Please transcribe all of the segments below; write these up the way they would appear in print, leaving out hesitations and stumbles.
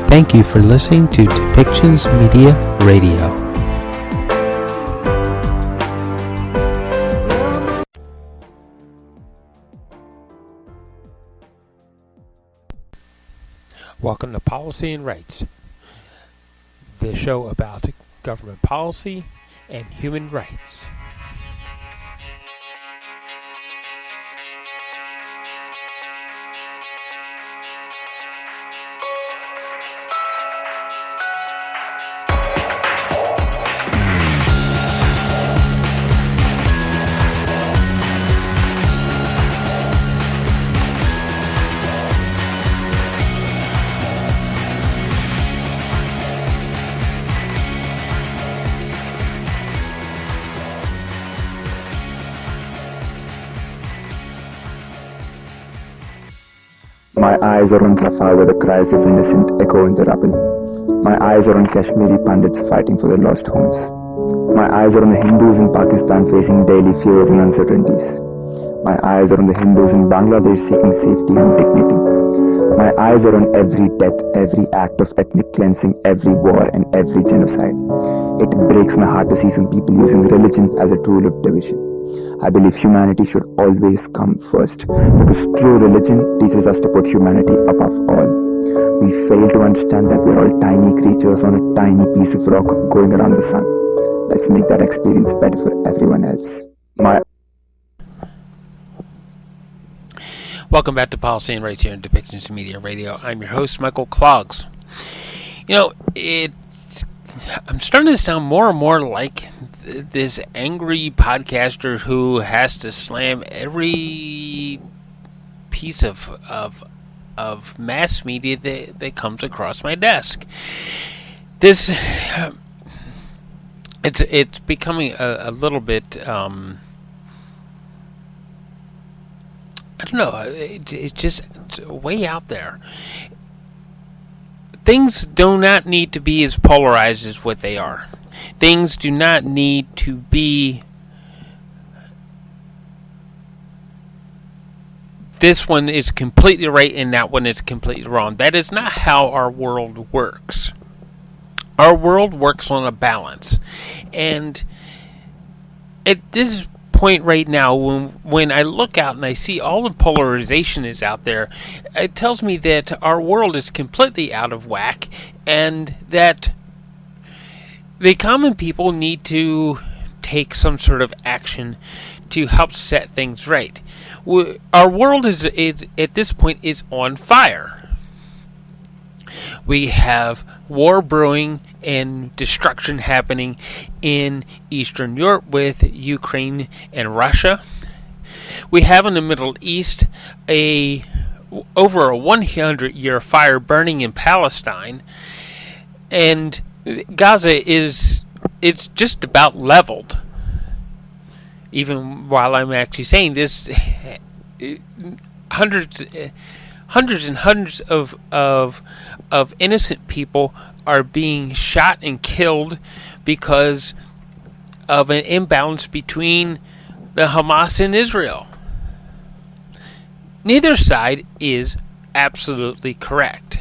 Thank you for listening to Depictions Media Radio. Welcome to Policy and Rights, the show about government policy and human rights. My eyes are on Rafah where the cries of innocent echo in the rubble. My eyes are on Kashmiri Pandits fighting for their lost homes. My eyes are on the Hindus in Pakistan facing daily fears and uncertainties. My eyes are on the Hindus in Bangladesh seeking safety and dignity. My eyes are on every death, every act of ethnic cleansing, every war and every genocide. It breaks my heart to see some people using religion as a tool of division. I believe humanity should always come first, because true religion teaches us to put humanity above all. We fail to understand that we are all tiny creatures on a tiny piece of rock going around the sun. Let's make that experience better for everyone else. Welcome back to Policy and Rights here in Depictions Media Radio. I'm your host, Michael Clogs. You know, I'm starting to sound more and more like this angry podcaster who has to slam every piece of mass media that comes across my desk. It's becoming a little bit I don't know. It's way out there. Things do not need to be as polarized as what they are. Things do not need to be this one is completely right and that one is completely wrong. That is not how our world works. Our world works on a balance. And at this point right now, when I look out and I see all the polarization is out there, it tells me that our world is completely out of whack and that the common people need to take some sort of action to help set things right. Our world is at this point is on fire. We have war brewing and destruction happening in Eastern Europe with Ukraine and Russia. We have in the Middle East over a 100-year fire burning in Palestine, and Gaza it's just about leveled. Even while I'm actually saying this, hundreds and hundreds of innocent people are being shot and killed because of an imbalance between the Hamas and Israel. Neither side is absolutely correct.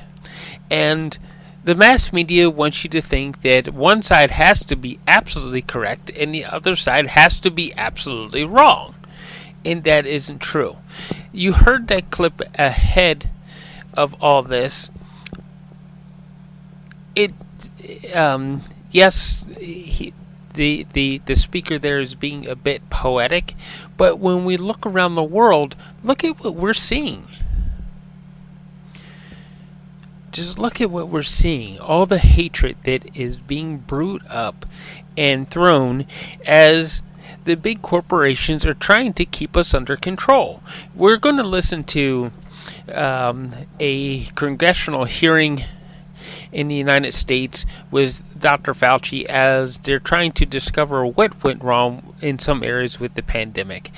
And the mass media wants you to think that one side has to be absolutely correct and the other side has to be absolutely wrong. And that isn't true. You heard that clip ahead of all this. The speaker there is being a bit poetic, but when we look around the world, look at what we're seeing. Just look at what we're seeing. All the hatred that is being brewed up and thrown as the big corporations are trying to keep us under control. We're going to listen to a congressional hearing in the United States with Dr. Fauci as they're trying to discover what went wrong in some areas with the pandemic.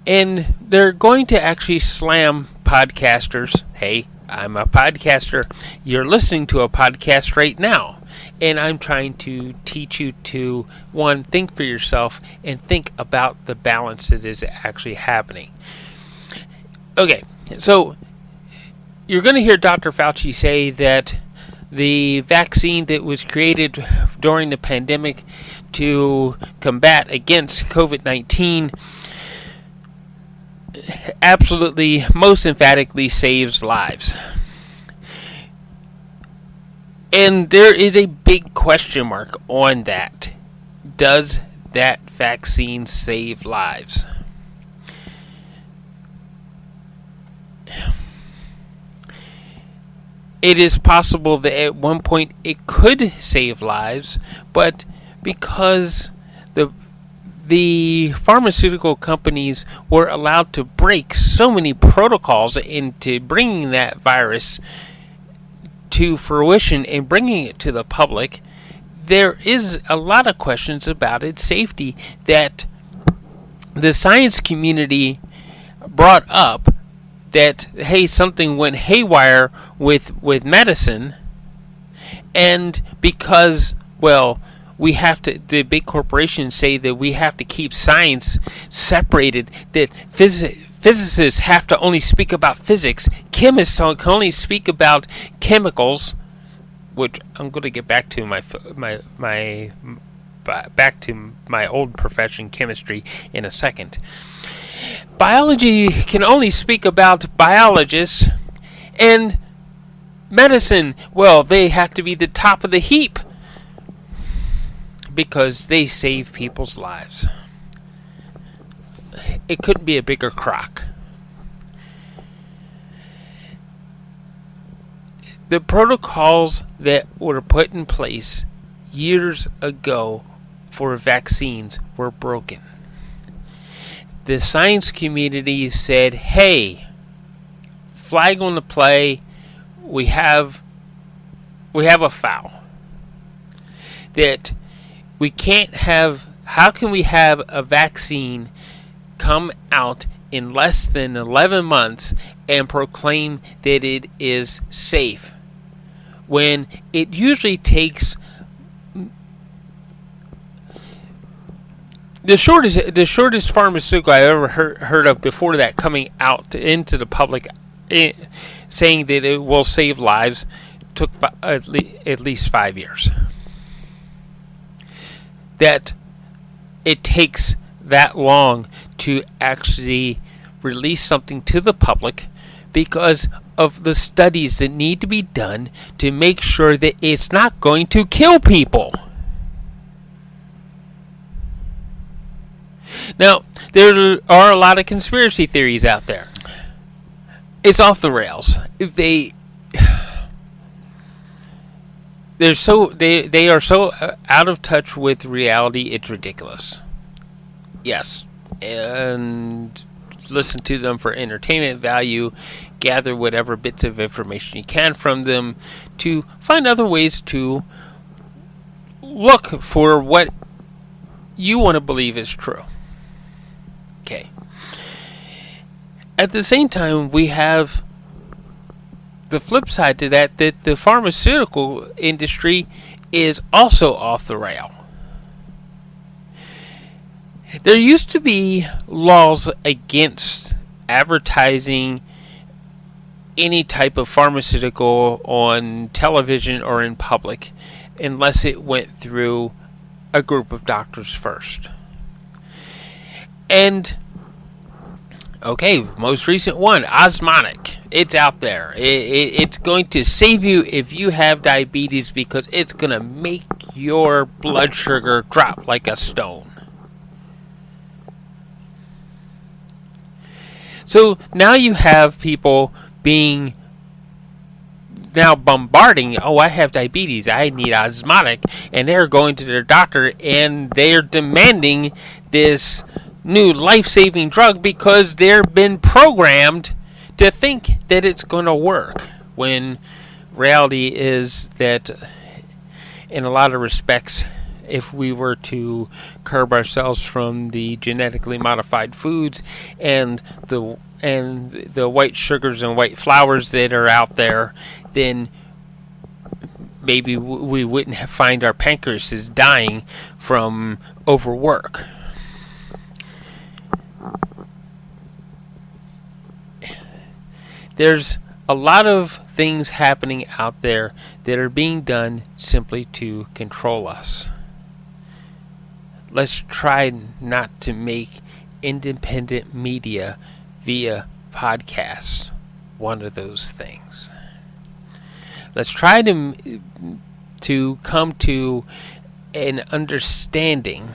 And they're going to actually slam podcasters. Hey, I'm a podcaster. You're listening to a podcast right now. And I'm trying to teach you to, one, think for yourself and think about the balance that is actually happening. Okay, so you're going to hear Dr. Fauci say that the vaccine that was created during the pandemic to combat against COVID-19 absolutely, most emphatically saves lives. And there is a big question mark on that. Does that vaccine save lives? It is possible that at one point it could save lives, but because the pharmaceutical companies were allowed to break so many protocols into bringing that virus to fruition and bringing it to the public, there is a lot of questions about its safety that the science community brought up, that, hey, something went haywire with medicine, and because, well, we have to, the big corporations say that we have to keep science separated, that physicists have to only speak about physics, chemists can only speak about chemicals, which I'm going to get back to back to my old profession, chemistry, in a second. Biology can only speak about biologists, and medicine, well, they have to be the top of the heap because they save people's lives. It couldn't be a bigger crock. The protocols that were put in place years ago for vaccines were broken. The science community said, hey, flag on the play, we have a foul. That we can't have, how can we have a vaccine come out in less than 11 months and proclaim that it is safe, when it usually takes the shortest pharmaceutical I ever heard of before that coming out into the public, saying that it will save lives, took at least 5 years. That it takes that long to actually release something to the public because of the studies that need to be done to make sure that it's not going to kill people. Now, there are a lot of conspiracy theories out there. It's off the rails. They are so out of touch with reality, it's ridiculous. Yes, and listen to them for entertainment value, gather whatever bits of information you can from them to find other ways to look for what you want to believe is true. Okay. At the same time, we have the flip side to that the pharmaceutical industry is also off the rail. There used to be laws against advertising any type of pharmaceutical on television or in public unless it went through a group of doctors first. And, okay, most recent one, Osmotic. It's out there. It's going to save you if you have diabetes because it's going to make your blood sugar drop like a stone. So now you have people being now bombarding, oh, I have diabetes, I need Osmotic, and they're going to their doctor and they're demanding this new life-saving drug because they've been programmed to think that it's going to work, when reality is that in a lot of respects, if we were to curb ourselves from the genetically modified foods and the white sugars and white flours that are out there, then maybe we wouldn't find our pancreases dying from overwork. There's a lot of things happening out there that are being done simply to control us. Let's try not to make independent media via podcasts one of those things. Let's try to come to an understanding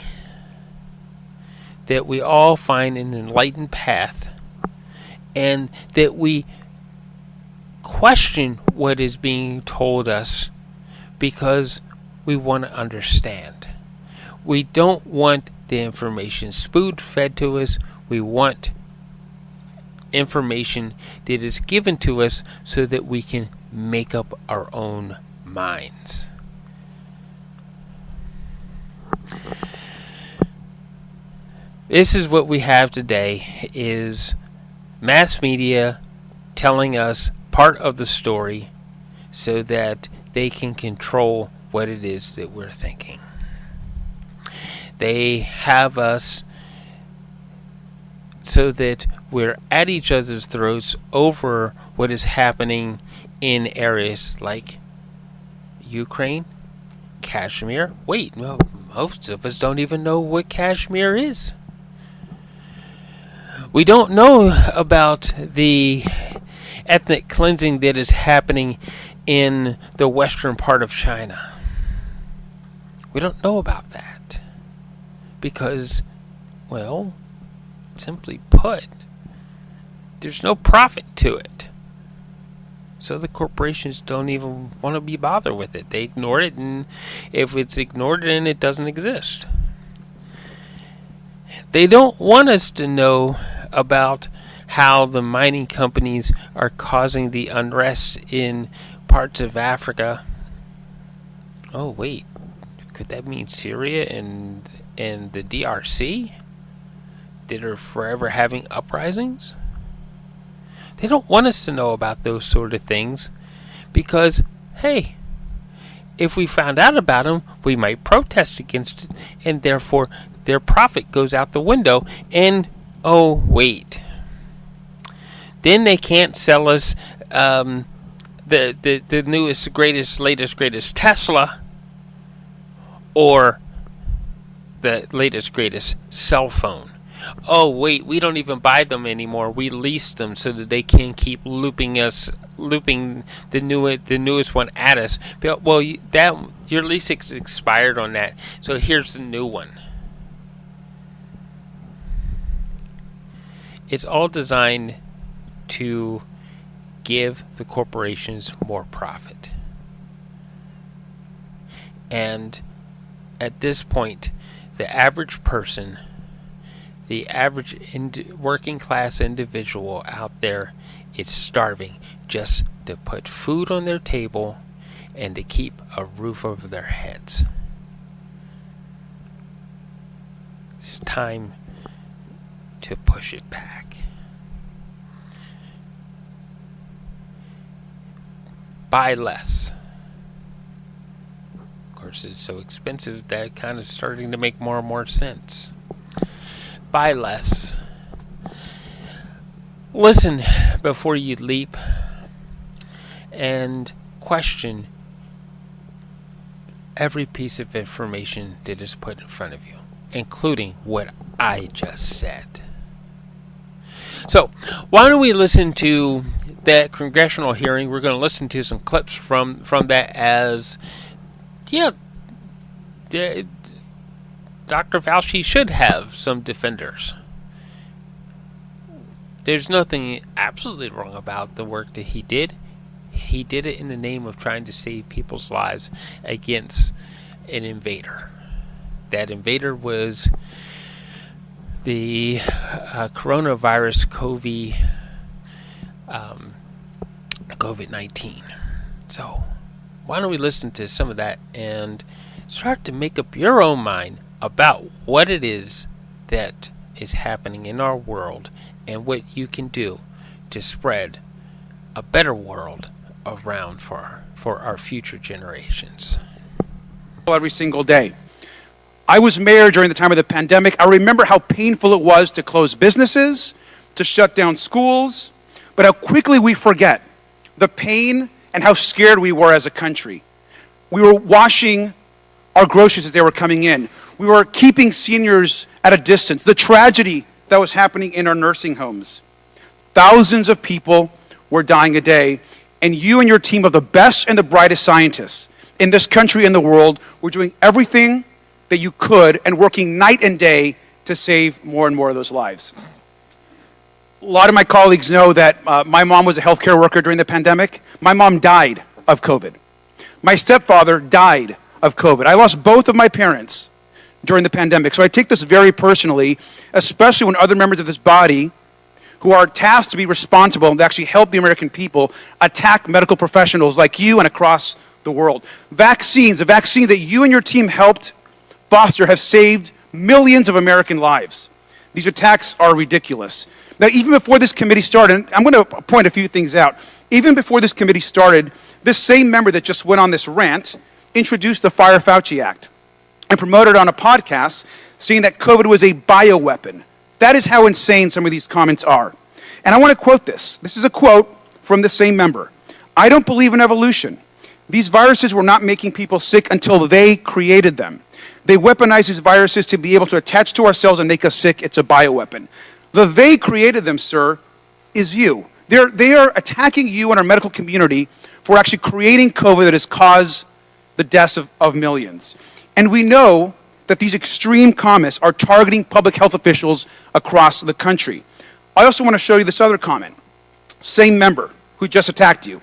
that we all find an enlightened path, and that we question what is being told us because we want to understand. We don't want the information spoon-fed to us. We want information that is given to us so that we can make up our own minds. This is what we have today, is mass media telling us part of the story so that they can control what it is that we're thinking. They have us so that we're at each other's throats over what is happening in areas like Ukraine, Kashmir. Wait, no, most of us don't even know what Kashmir is. We don't know about the ethnic cleansing that is happening in the western part of China. We don't know about that because, well, simply put, there's no profit to it. So the corporations don't even want to be bothered with it. They ignore it, and if it's ignored, then it doesn't exist. They don't want us to know about how the mining companies are causing the unrest in parts of Africa. Oh, wait. Could that mean Syria and the DRC that are forever having uprisings? They don't want us to know about those sort of things because, hey, if we found out about them, we might protest against it, and therefore their profit goes out the window. And, oh, wait. Then they can't sell us the newest, latest Tesla, or the latest, greatest cell phone. Oh, wait, we don't even buy them anymore. We lease them so that they can keep looping the newest one at us. Well, your lease expired on that, so here's the new one. It's all designed to give the corporations more profit. And at this point, the average person, the average working class individual out there is starving just to put food on their table and to keep a roof over their heads. It's time to push it back. Buy less. Of course, it's so expensive that kind of starting to make more and more sense. Buy less. Listen before you leap, and question every piece of information that is put in front of you, including what I just said. So, why don't we listen to that congressional hearing? We're going to listen to some clips from that as, yeah, Dr. Fauci should have some defenders. There's nothing absolutely wrong about the work that he did. He did it in the name of trying to save people's lives against an invader. That invader was the coronavirus COVID-19. So, why don't we listen to some of that and start to make up your own mind about what it is that is happening in our world and what you can do to spread a better world around for our future generations. Every single day. I was mayor during the time of the pandemic. I remember how painful it was to close businesses, to shut down schools, but how quickly we forget the pain and how scared we were as a country. We were washing our groceries as they were coming in. We were keeping seniors at a distance. The tragedy that was happening in our nursing homes. Thousands of people were dying a day, and you and your team of the best and the brightest scientists in this country and the world were doing everything that you could and working night and day to save more and more of those lives. A lot of my colleagues know that my mom was a healthcare worker during the pandemic. My mom died of COVID. My stepfather died of COVID. I lost both of my parents during the pandemic. So I take this very personally, especially when other members of this body who are tasked to be responsible and to actually help the American people attack medical professionals like you and across the world. Vaccines, the vaccine that you and your team helped foster have saved millions of American lives. These attacks are ridiculous. Now, even before this committee started, and I'm going to point a few things out. Even before this committee started, this same member that just went on this rant introduced the Fire Fauci Act and promoted on a podcast saying that COVID was a bioweapon. That is how insane some of these comments are. And I want to quote this. This is a quote from the same member. "I don't believe in evolution. These viruses were not making people sick until they created them. They weaponize these viruses to be able to attach to our cells and make us sick. It's a bioweapon." The "they created them," sir, is you. They are attacking you and our medical community for actually creating COVID that has caused the deaths of millions. And we know that these extreme comments are targeting public health officials across the country. I also want to show you this other comment. Same member who just attacked you.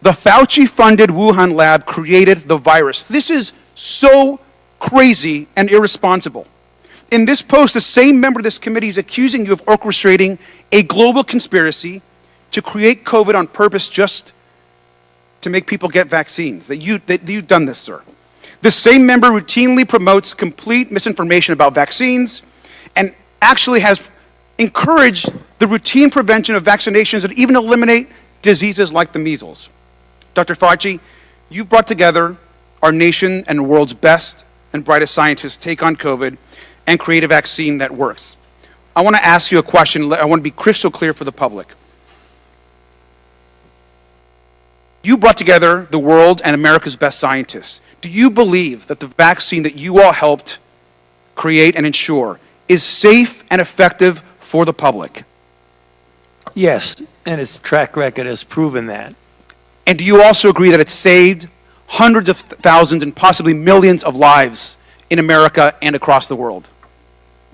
"The Fauci-funded Wuhan lab created the virus." This is so crazy and irresponsible. In this post, the same member of this committee is accusing you of orchestrating a global conspiracy to create COVID on purpose just to make people get vaccines. That you've done this, sir. The same member routinely promotes complete misinformation about vaccines and actually has encouraged the routine prevention of vaccinations that even eliminate diseases like the measles. Dr. Fauci, you've brought together our nation and the world's best and brightest scientists to take on COVID and create a vaccine that works. I want to ask you a question. I want to be crystal clear for the public. You brought together the world and America's best scientists. Do you believe that the vaccine that you all helped create and ensure is safe and effective for the public? Yes, and its track record has proven that. And do you also agree that it saved hundreds of thousands and possibly millions of lives in America and across the world?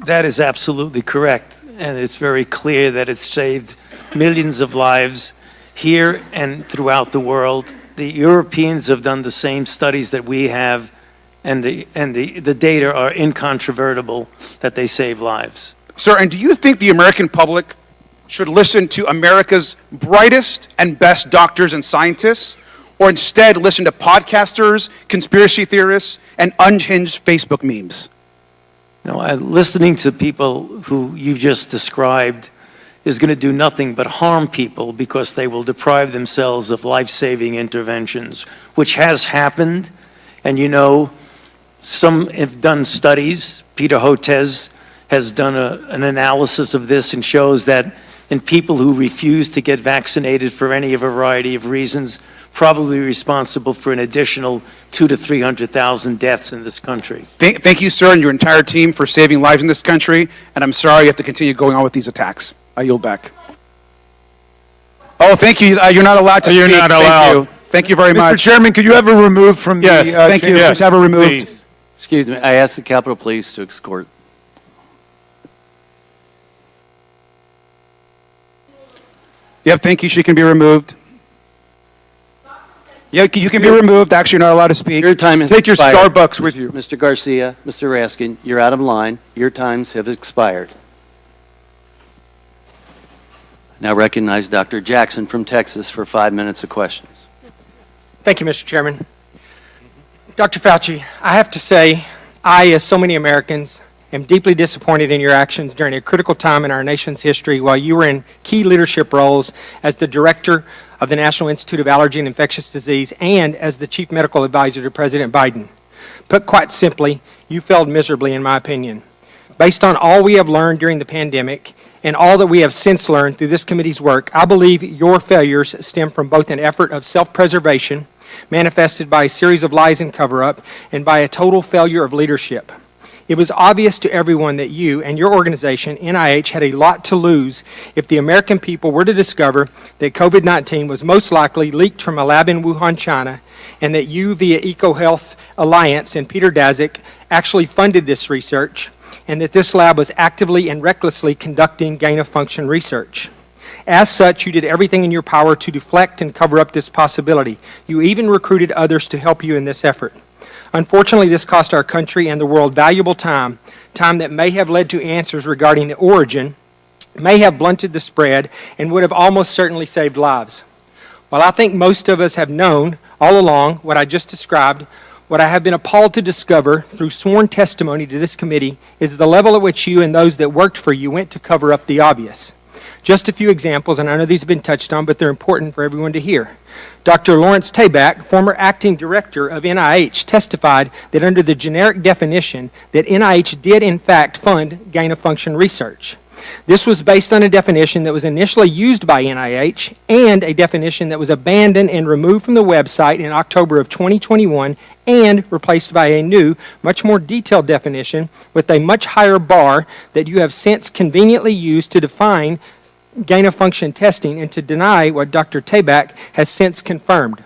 That is absolutely correct, and it's very clear that it's saved millions of lives here and throughout the world. The Europeans have done the same studies that we have, and the data are incontrovertible that they save lives. Sir, and do you think the American public should listen to America's brightest and best doctors and scientists, or instead listen to podcasters, conspiracy theorists, and unhinged Facebook memes? No, listening to people who you just described is going to do nothing but harm people because they will deprive themselves of life-saving interventions, which has happened. And you know, some have done studies. Peter Hotez has done an analysis of this and shows that in people who refuse to get vaccinated for any variety of reasons, probably responsible for an additional 200,000 to 300,000 deaths in this country. Thank you, sir, and your entire team for saving lives in this country, and I'm sorry you have to continue going on with these attacks. I yield back. Oh, thank you. You're not allowed to speak. You're not allowed. Thank you very much. Mr. Chairman, could you have her removed from Yes, the... thank you. Yes, Please have her removed. please. Excuse me, I asked the Capitol Police to escort. Yep, thank you. She can be removed. Yeah, you can be removed. Actually, you're not allowed to speak. Your time has Take your expired. Starbucks with you. Mr. Garcia, Mr. Raskin, you're out of line. Your times have expired. Now recognize Dr. Jackson from Texas for 5 minutes of questions. Thank you, Mr. Chairman. Dr. Fauci, I have to say, I, as so many Americans, am deeply disappointed in your actions during a critical time in our nation's history while you were in key leadership roles as the director of the National Institute of Allergy and Infectious Disease and as the chief medical advisor to President Biden. Put quite simply, you failed miserably, in my opinion. Based on all we have learned during the pandemic and all that we have since learned through this committee's work, I believe your failures stem from both an effort of self-preservation, manifested by a series of lies and cover-up, and by a total failure of leadership. It was obvious to everyone that you and your organization, NIH, had a lot to lose if the American people were to discover that COVID-19 was most likely leaked from a lab in Wuhan, China, and that you, via EcoHealth Alliance and Peter Daszak, actually funded this research, and that this lab was actively and recklessly conducting gain-of-function research. As such, you did everything in your power to deflect and cover up this possibility. You even recruited others to help you in this effort. Unfortunately, this cost our country and the world valuable time that may have led to answers regarding the origin, may have blunted the spread, and would have almost certainly saved lives. While I think most of us have known all along what I just described, what I have been appalled to discover through sworn testimony to this committee is the level at which you and those that worked for you went to cover up the obvious. Just a few examples, and I know these have been touched on, but they're important for everyone to hear. Dr. Lawrence Tabak, former acting director of NIH, testified that under the generic definition that NIH did in fact fund gain-of-function research. This was based on a definition that was initially used by NIH and a definition that was abandoned and removed from the website in October of 2021 and replaced by a new, much more detailed definition with a much higher bar that you have since conveniently used to define gain-of-function testing and to deny what Dr. Tabak has since confirmed.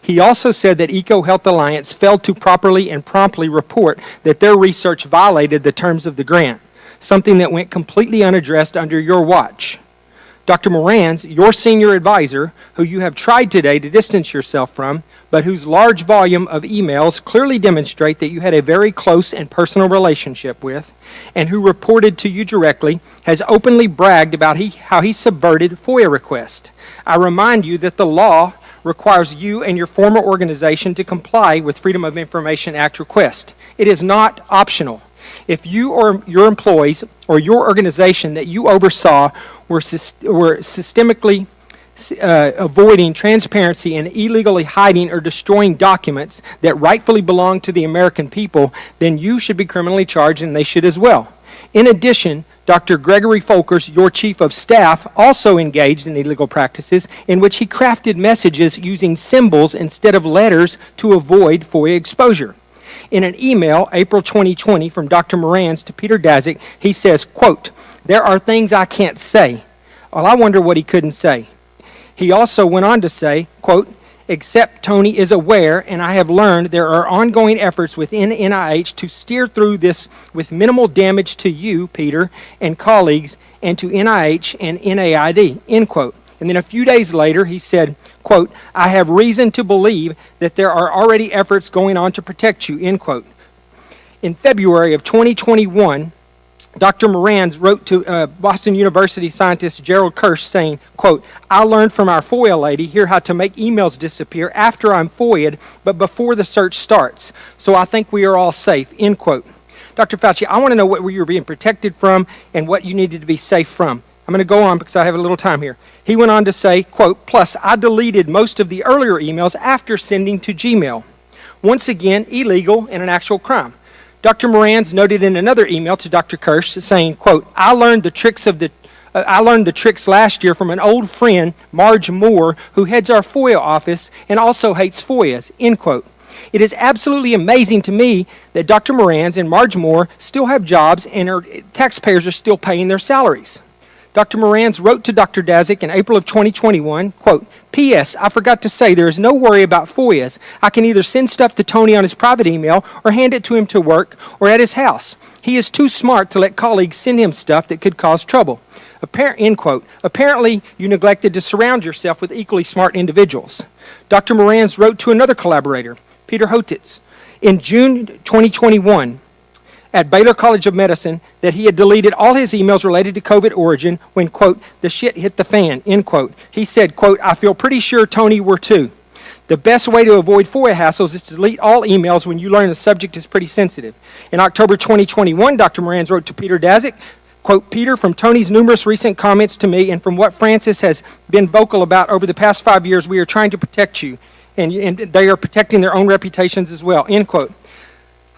He also said that EcoHealth Alliance failed to properly and promptly report that their research violated the terms of the grant, something that went completely unaddressed under your watch. Dr. Morans, your senior advisor, who you have tried today to distance yourself from, but whose large volume of emails clearly demonstrate that you had a very close and personal relationship with, and who reported to you directly, has openly bragged about how he subverted FOIA requests. I remind you that the law requires you and your former organization to comply with Freedom of Information Act requests. It is not optional. If you or your employees or your organization that you oversaw were systemically avoiding transparency and illegally hiding or destroying documents that rightfully belong to the American people, then you should be criminally charged and they should as well. In addition, Dr. Gregory Folkers, your chief of staff, also engaged in illegal practices in which he crafted messages using symbols instead of letters to avoid FOIA exposure. In an email, April 2020, from Dr. Morans to Peter Daszak, he says, quote, "There are things I can't say." Well, I wonder what he couldn't say. He also went on to say, quote, "Except Tony is aware, and I have learned there are ongoing efforts within NIH to steer through this with minimal damage to you, Peter, and colleagues, and to NIH and NAID," end quote. And then a few days later, he said, quote, "I have reason to believe that there are already efforts going on to protect you," end quote. In February of 2021, Dr. Morans wrote to Boston University scientist Gerald Kirsch saying, quote, "I learned from our FOIA lady here how to make emails disappear after I'm FOIA'd, but before the search starts. So I think we are all safe," end quote. Dr. Fauci, I want to know what you were being protected from and what you needed to be safe from. I'm going to go on because I have a little time here. He went on to say, quote, "Plus, I deleted most of the earlier emails after sending to Gmail. Once again, illegal and an actual crime." Dr. Morans noted in another email to Dr. Kirsch saying, quote, I learned the tricks last year from an old friend, Marge Moore, who heads our FOIA office and also hates FOIAs," end quote. It is absolutely amazing to me that Dr. Morans and Marge Moore still have jobs and our taxpayers are still paying their salaries. Dr. Morans wrote to Dr. Daszak in April of 2021, quote, "P.S. I forgot to say there is no worry about FOIAs. I can either send stuff to Tony on his private email or hand it to him to work or at his house. He is too smart to let colleagues send him stuff that could cause trouble." End quote. Apparently, you neglected to surround yourself with equally smart individuals. Dr. Morans wrote to another collaborator, Peter Hotitz, in June 2021, at Baylor College of Medicine, that he had deleted all his emails related to COVID origin when, quote, "the shit hit the fan," end quote. He said, quote, "I feel pretty sure Tony were too. The best way to avoid FOIA hassles is to delete all emails when you learn the subject is pretty sensitive." In October 2021, Dr. Morans wrote to Peter Daszak, quote, "Peter, from Tony's numerous recent comments to me and from what Francis has been vocal about over the past 5 years, we are trying to protect you, and they are protecting their own reputations as well," end quote.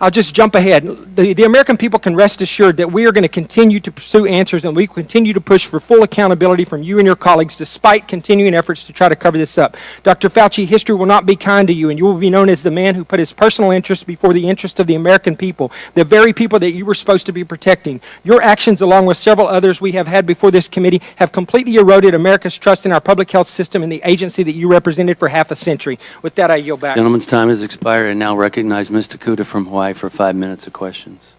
I'll just jump ahead. The American people can rest assured that we are going to continue to pursue answers, and we continue to push for full accountability from you and your colleagues despite continuing efforts to try to cover this up. Dr. Fauci, history will not be kind to you, and you will be known as the man who put his personal interests before the interest of the American people, the very people that you were supposed to be protecting. Your actions, along with several others we have had before this committee, have completely eroded America's trust in our public health system and the agency that you represented for half a century. With that, I yield back. Gentleman's time has expired. I now recognize Ms. Takuda from Hawaii for 5 minutes of questions.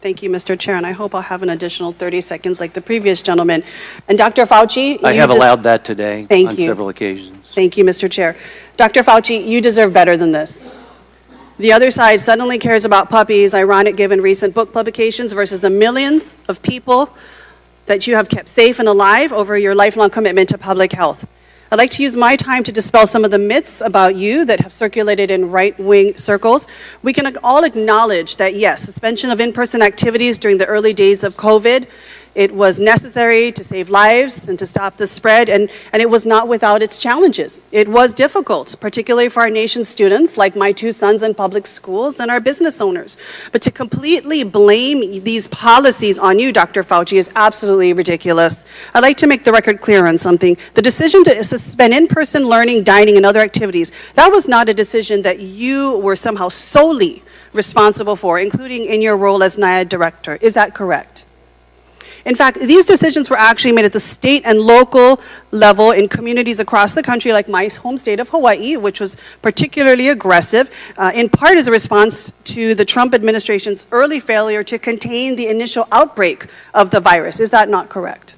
Thank you, Mr. Chair, and I hope I'll have an additional 30 seconds like the previous gentleman. And Dr. Fauci, I have allowed that today Thank on you. several occasions. Thank you, Mr. Chair. Dr. Fauci, you deserve better than this. The other side suddenly cares about puppies, ironic given recent book publications, versus the millions of people that you have kept safe and alive over your lifelong commitment to public health. I'd like to use my time to dispel some of the myths about you that have circulated in right-wing circles. We can all acknowledge that, yes, suspension of in-person activities during the early days of COVID, it was necessary to save lives and to stop the spread, and it was not without its challenges. It was difficult, particularly for our nation's students, like my two sons in public schools, and our business owners. But to completely blame these policies on you, Dr. Fauci, is absolutely ridiculous. I'd like to make the record clear on something. The decision to suspend in-person learning, dining, and other activities, that was not a decision that you were somehow solely responsible for, including in your role as NIAID director. Is that correct? In fact, these decisions were actually made at the state and local level in communities across the country, like my home state of Hawaii, which was particularly aggressive, in part as a response to the Trump administration's early failure to contain the initial outbreak of the virus. Is that not correct?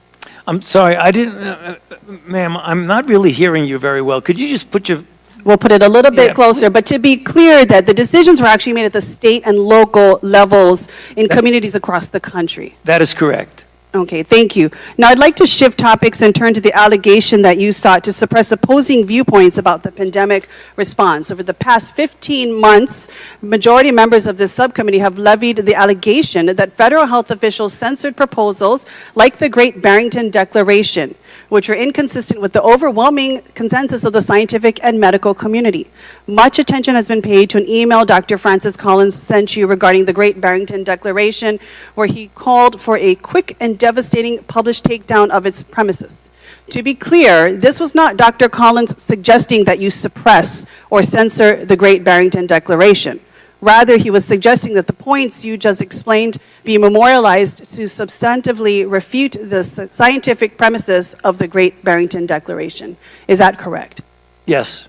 I'm sorry, I didn't, ma'am, I'm not really hearing you very well. Could you just put your... We'll put it a little bit closer, but to be clear that the decisions were actually made at the state and local levels in communities across the country. That is correct. Okay, thank you. Now I'd like to shift topics and turn to the allegation that you sought to suppress opposing viewpoints about the pandemic response. Over the past 15 months, majority members of this subcommittee have levied the allegation that federal health officials censored proposals like the Great Barrington Declaration, which were inconsistent with the overwhelming consensus of the scientific and medical community. Much attention has been paid to an email Dr. Francis Collins sent you regarding the Great Barrington Declaration, where he called for a quick and devastating published takedown of its premises. To be clear, this was not Dr. Collins suggesting that you suppress or censor the Great Barrington Declaration. Rather, he was suggesting that the points you just explained be memorialized to substantively refute the scientific premises of the Great Barrington Declaration. Is that correct? Yes.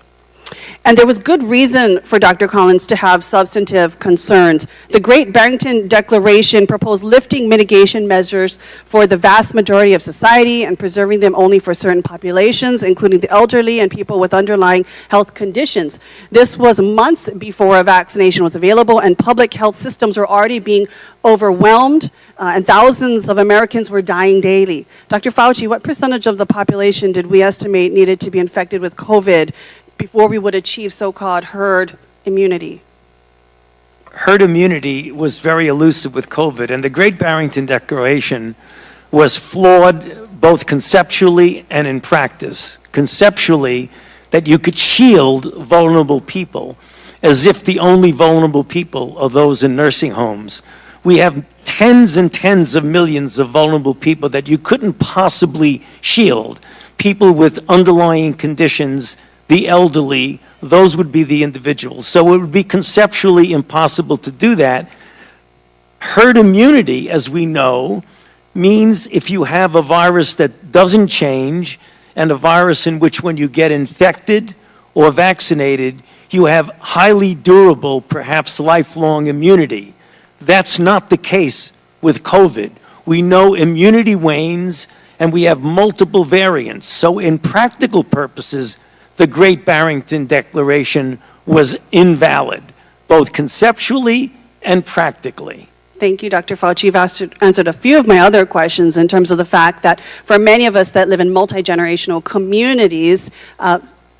And there was good reason for Dr. Collins to have substantive concerns. The Great Barrington Declaration proposed lifting mitigation measures for the vast majority of society and preserving them only for certain populations, including the elderly and people with underlying health conditions. This was months before a vaccination was available, and public health systems were already being overwhelmed, and thousands of Americans were dying daily. Dr. Fauci, what percentage of the population did we estimate needed to be infected with COVID before we would achieve so-called herd immunity? Herd immunity was very elusive with COVID, and the Great Barrington Declaration was flawed both conceptually and in practice. Conceptually, that you could shield vulnerable people as if the only vulnerable people are those in nursing homes. We have tens and tens of millions of vulnerable people that you couldn't possibly shield. People with underlying conditions, the elderly, those would be the individuals. So it would be conceptually impossible to do that. Herd immunity, as we know, means if you have a virus that doesn't change and a virus in which when you get infected or vaccinated, you have highly durable, perhaps lifelong immunity. That's not the case with COVID. We know immunity wanes and we have multiple variants. So in practical purposes, the Great Barrington Declaration was invalid, both conceptually and practically. Thank you, Dr. Fauci. You've answered a few of my other questions in terms of the fact that for many of us that live in multi-generational communities,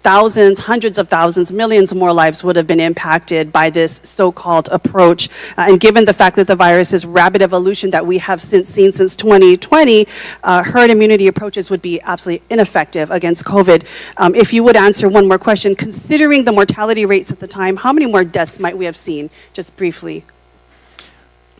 thousands, hundreds of thousands, millions more lives would have been impacted by this so-called approach. And given the fact that the virus's rapid evolution that we have seen since 2020, herd immunity approaches would be absolutely ineffective against COVID. If you would answer one more question, considering the mortality rates at the time, how many more deaths might we have seen, just briefly?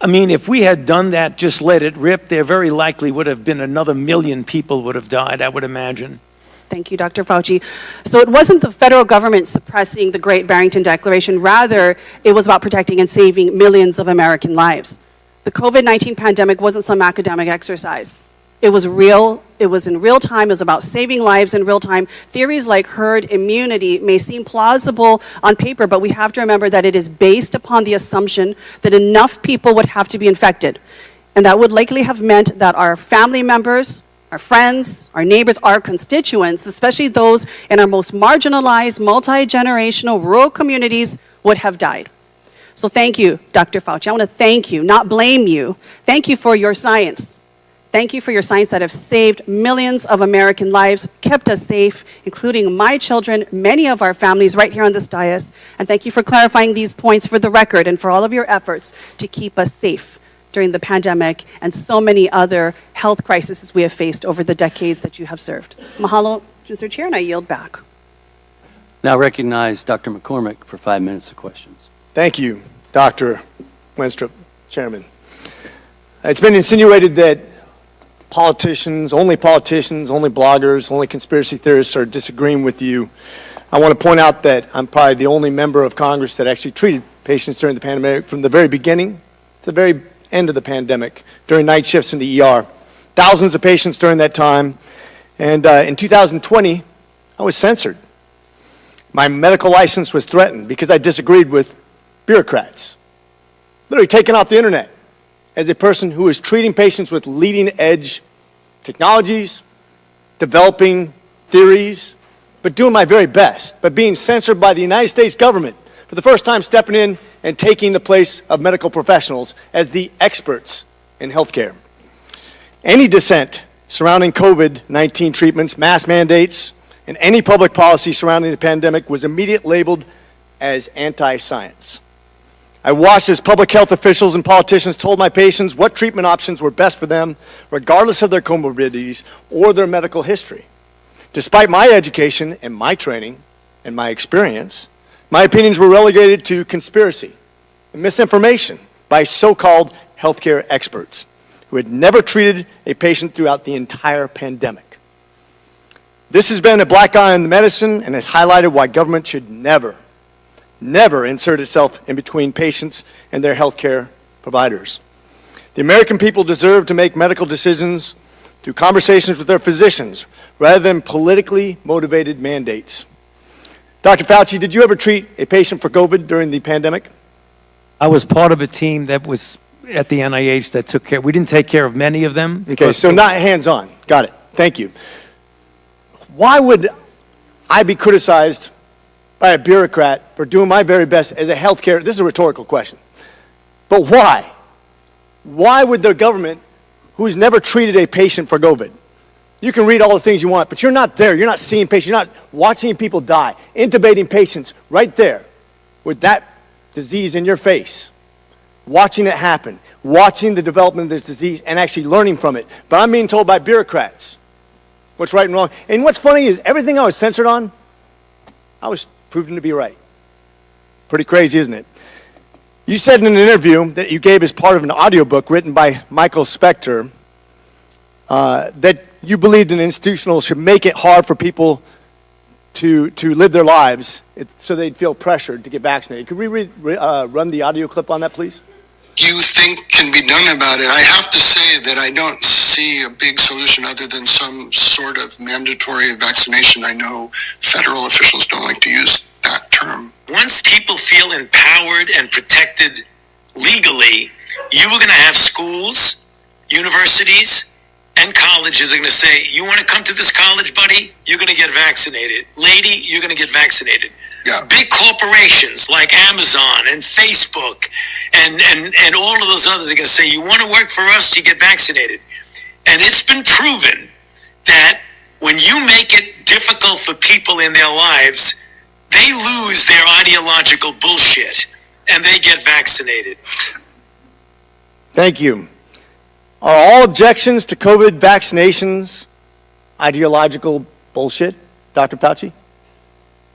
I mean, if we had done that, just let it rip, there very likely would have been another 1 million people would have died, I would imagine. Thank you, Dr. Fauci. So it wasn't the federal government suppressing the Great Barrington Declaration. Rather, it was about protecting and saving millions of American lives. The COVID-19 pandemic wasn't some academic exercise. It was real. It was in real time. It was about saving lives in real time. Theories like herd immunity may seem plausible on paper, but we have to remember that it is based upon the assumption that enough people would have to be infected. And that would likely have meant that our family members, our friends, our neighbors, our constituents, especially those in our most marginalized, multi-generational rural communities, would have died. So thank you, Dr. Fauci. I want to thank you, not blame you. Thank you for your science. Thank you for your science that have saved millions of American lives, kept us safe, including my children, many of our families right here on this dais. And thank you for clarifying these points for the record and for all of your efforts to keep us safe during the pandemic and so many other health crises we have faced over the decades that you have served. Mahalo, Mr. Chair, and I yield back. Now recognize Dr. McCormick for 5 minutes of questions. Thank you, Dr. Wenstrup, Chairman. It's been insinuated that politicians, only bloggers, only conspiracy theorists are disagreeing with you. I want to point out that I'm probably the only member of Congress that actually treated patients during the pandemic from the very beginning to the very end of the pandemic, during night shifts in the ER. Thousands of patients during that time. And in 2020, I was censored. My medical license was threatened because I disagreed with bureaucrats. Literally taken off the internet as a person who is treating patients with leading-edge technologies, developing theories, but doing my very best, but being censored by the United States government for the first time, stepping in and taking the place of medical professionals as the experts in healthcare. Any dissent surrounding COVID-19 treatments, mask mandates, and any public policy surrounding the pandemic was immediately labeled as anti-science. I watched as public health officials and politicians told my patients what treatment options were best for them, regardless of their comorbidities or their medical history. Despite my education and my training and my experience, my opinions were relegated to conspiracy and misinformation by so-called healthcare experts who had never treated a patient throughout the entire pandemic. This has been a black eye on the medicine and has highlighted why government should never insert itself in between patients and their healthcare providers. The American people deserve to make medical decisions through conversations with their physicians rather than politically motivated mandates. Dr. Fauci, did you ever treat a patient for COVID during the pandemic? I was part of a team that was at the NIH that took care. We didn't take care of many of them. Okay, so not hands-on. Got it. Thank you. Why would I be criticized by a bureaucrat for doing my very best as a healthcare? This is a rhetorical question. But why? Why would the government, who's never treated a patient for COVID, you can read all the things you want, but you're not there. You're not seeing patients. You're not watching people die, intubating patients right there with that disease in your face, watching it happen, watching the development of this disease and actually learning from it. But I'm being told by bureaucrats what's right and wrong. And what's funny is everything I was censored on, I was proven to be right. Pretty crazy, isn't it? You said in an interview that you gave as part of an audiobook written by Michael Specter that you believed an institutional should make it hard for people to live their lives so they'd feel pressured to get vaccinated. Could we run the audio clip on that, please? You think can be done about it. I have to say that I don't see a big solution other than some sort of mandatory vaccination. I know federal officials don't like to use that term. Once people feel empowered and protected legally, you are going to have schools, universities, and colleges are going to say, you want to come to this college, buddy? You're going to get vaccinated. Lady, you're going to get vaccinated. Yeah. Big corporations like Amazon and Facebook and all of those others are going to say, you want to work for us, you get vaccinated. And it's been proven that When you make it difficult for people in their lives, they lose their ideological bullshit and they get vaccinated. Thank you. Are all objections to COVID vaccinations ideological bullshit, Dr. Fauci?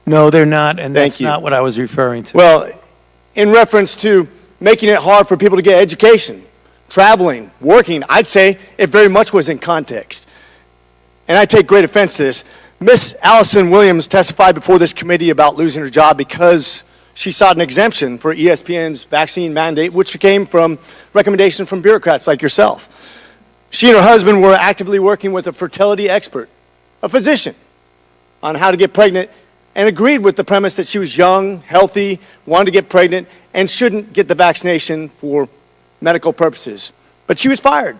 No, they're not, and Thank that's you. not what I was referring to. Well, in reference to making it hard for people to get education, traveling, working, I'd say it very much was in context. And I take great offense to this. Miss Allison Williams testified before this committee about losing her job because she sought an exemption for ESPN's vaccine mandate, which came from recommendations from bureaucrats like yourself. She and her husband were actively working with a fertility expert, a physician, on how to get pregnant, and agreed with the premise that she was young, healthy, wanted to get pregnant, and shouldn't get the vaccination for medical purposes. But she was fired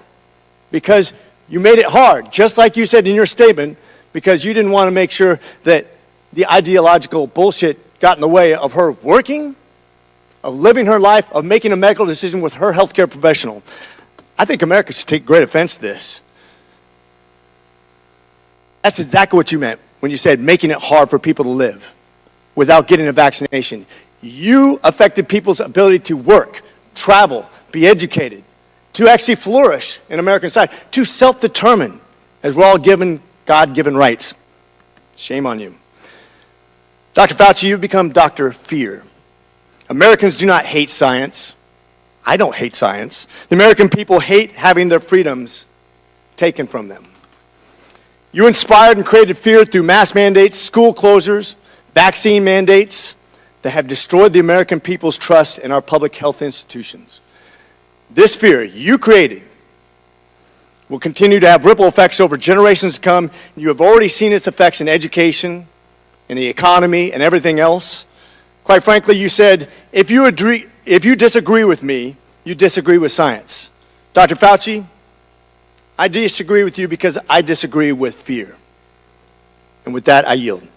because you made it hard, just like you said in your statement, because you didn't want to make sure that the ideological bullshit got in the way of her working, of living her life, of making a medical decision with her healthcare professional. I think America should take great offense to this. That's exactly what you meant when you said making it hard for people to live without getting a vaccination. You affected people's ability to work, travel, be educated, to actually flourish in American society, to self-determine, as we're all given God-given rights. Shame on you. Dr. Fauci, you've become Dr. Fear. Americans do not hate science. I don't hate science. The American people hate having their freedoms taken from them. You inspired and created fear through mass mandates, school closures, vaccine mandates that have destroyed the American people's trust in our public health institutions. This fear you created will continue to have ripple effects over generations to come. You have already seen its effects in education, in the economy, and everything else. Quite frankly, you said, if you disagree with me, you disagree with science. Dr. Fauci, I disagree with you because I disagree with fear. And with that, I yield.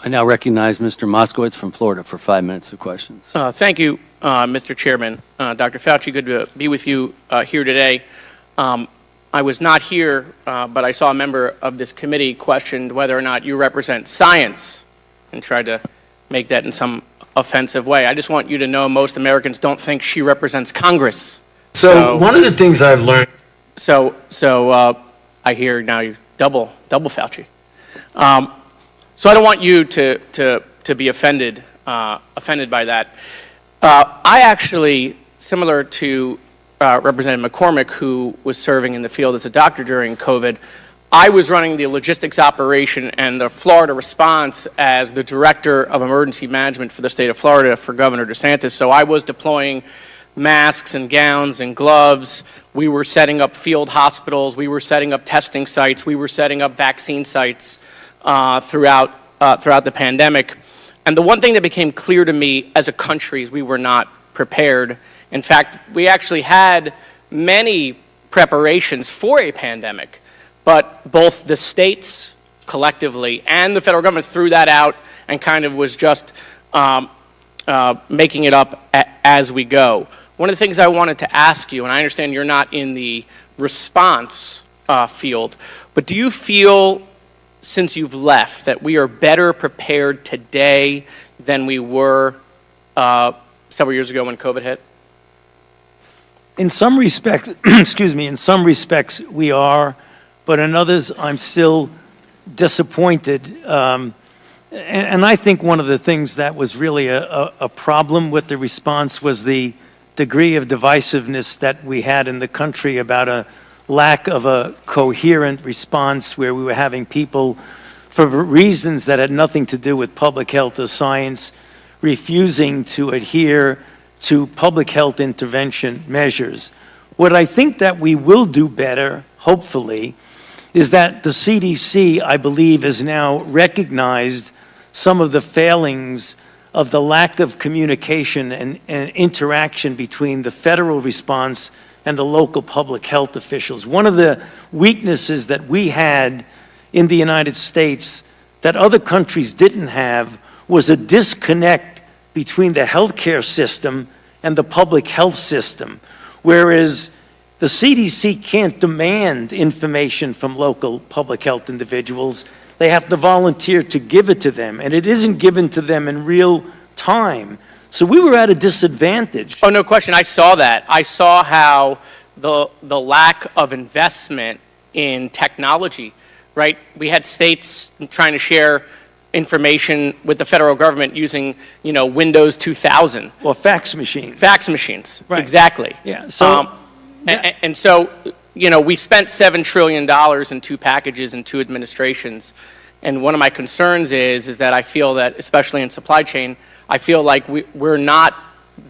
I now recognize Mr. Moskowitz from Florida for 5 minutes of questions. Thank you, Mr. Chairman. Dr. Fauci, good to be with you here today. I was not here, but I saw a member of this committee questioned whether or not you represent science and tried to make that in some offensive way. I just want you to know most Americans don't think she represents Congress. So one of the things I've learned. So I hear now you double Fauci. So I don't want you to be offended by that. I actually, similar to Representative McCormick, who was serving in the field as a doctor during COVID, I was running the logistics operation and the Florida response as the director of emergency management for the state of Florida for Governor DeSantis. So I was deploying masks and gowns and gloves. We were setting up field hospitals. We were setting up testing sites. We were setting up vaccine sites throughout the pandemic. And the one thing that became clear to me as a country is we were not prepared. In fact, we actually had many preparations for a pandemic, but both the states collectively and the federal government threw that out and kind of was just making it up as we go. One of the things I wanted to ask you, and I understand you're not in the response field, but do you feel, since you've left, that we are better prepared today than we were several years ago when COVID hit? In some respects, in some respects we are, but in others I'm still disappointed. And I think one of the things that was really a problem with the response was the degree of divisiveness that we had in the country about a lack of a coherent response, where we were having people, for reasons that had nothing to do with public health or science, refusing to adhere to public health intervention measures. What I think that we will do better, hopefully, is that the CDC, I believe, has now recognized some of the failings of the lack of communication and interaction between the federal response and the local public health officials. One of the weaknesses that we had in the United States that other countries didn't have was a disconnect between the healthcare system and the public health system. Whereas The CDC can't demand information from local public health individuals. They have to volunteer to give it to them, and it isn't given to them in real time. So we were at a disadvantage. Oh, no question. I saw that. I saw how the lack of investment in technology, right? We had states trying to share information with the federal government using, Windows 2000. Or fax machines. Fax machines. Right. Exactly. Yeah. So, and so, we spent $7 trillion in 2 packages and 2 administrations. And one of my concerns is that I feel that, especially in supply chain, I feel like we're not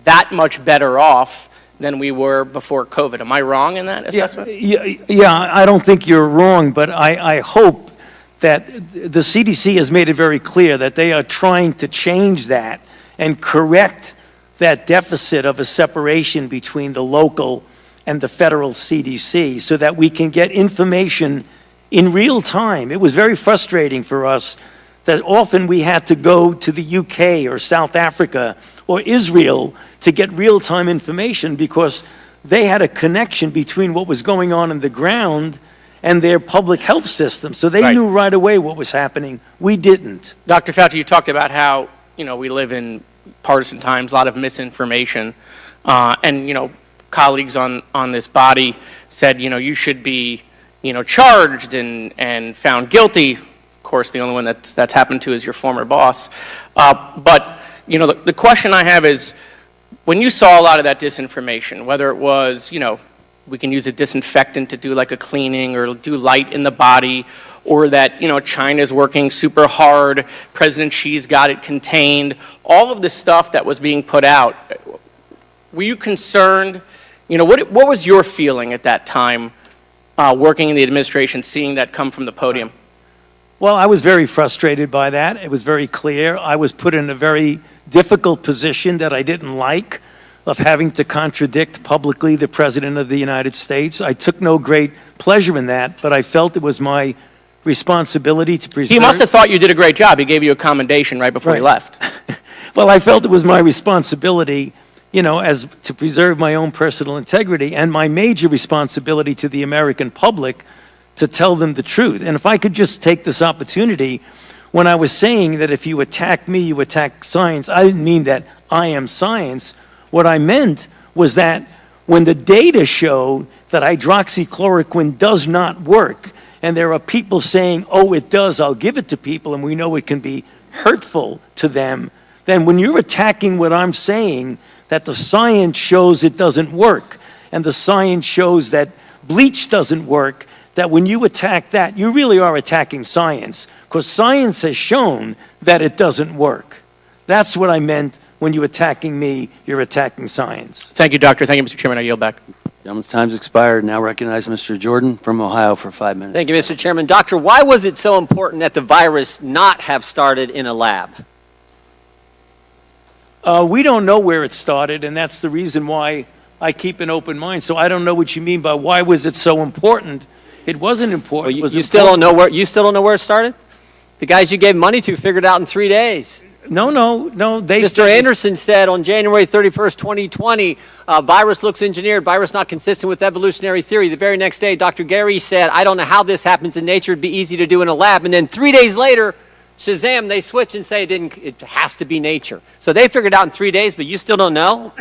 that much better off than we were before COVID. Am I wrong in that assessment? Yeah, I don't think you're wrong, but I hope that the CDC has made it very clear that they are trying to change that and correct that deficit of a separation between the local and the federal CDC so that we can get information in real time. It was very frustrating for us that often we had to go to the UK or South Africa or Israel to get real-time information because they had a connection between what was going on the ground and their public health system. So they knew right away what was happening. We didn't. Dr. Fauci, you talked about how, we live in partisan times, a lot of misinformation, and, colleagues on this body said, you should be, charged and found guilty. Of course, the only one that's happened to is your former boss. But, the question I have is, when you saw a lot of that disinformation, whether it was, we can use a disinfectant to do like a cleaning or do light in the body, or that, China's working super hard, President Xi's got it contained, all of the stuff that was being put out, were you concerned? What was your feeling at that time, working in the administration, seeing that come from the podium? Well, I was very frustrated by that. It was very clear. I was put in a very difficult position that I didn't like, of having to contradict publicly the President of the United States. I took no great pleasure in that, but I felt it was my responsibility to preserve. He must have thought you did a great job. He gave you a commendation right before he left. Well, I felt it was my responsibility, as to preserve my own personal integrity and my major responsibility to the American public to tell them the truth. And if I could just take this opportunity, when I was saying that if you attack me, you attack science, I didn't mean that I am science. What I meant was that when the data showed that hydroxychloroquine does not work, and there are people saying, oh, it does, I'll give it to people, and we know it can be hurtful to them, then when you're attacking what I'm saying, that the science shows it doesn't work, and the science shows that bleach doesn't work, that when you attack that, you really are attacking science, because science has shown that it doesn't work. That's what I meant when you're attacking me, you're attacking science. Thank you, Doctor. Thank you, Mr. Chairman. I yield back. Gentleman's time's expired. Now recognize Mr. Jordan from Ohio for 5 minutes. Thank you, Mr. Chairman. Doctor, why was it so important that the virus not have started in a lab? We don't know where it started, and that's the reason why I keep an open mind. So I don't know what you mean by why was it so important. It wasn't important. Well, you still don't know where it started? The guys you gave money to figured it out in 3 days. No. Mr. Anderson said on January 31st, 2020, virus looks engineered, virus not consistent with evolutionary theory. The very next day, Dr. Gary said, I don't know how this happens in nature. It'd be easy to do in a lab. And then 3 days later, Shazam, they switch and say it has to be nature. So they figured it out in 3 days, but you still don't know?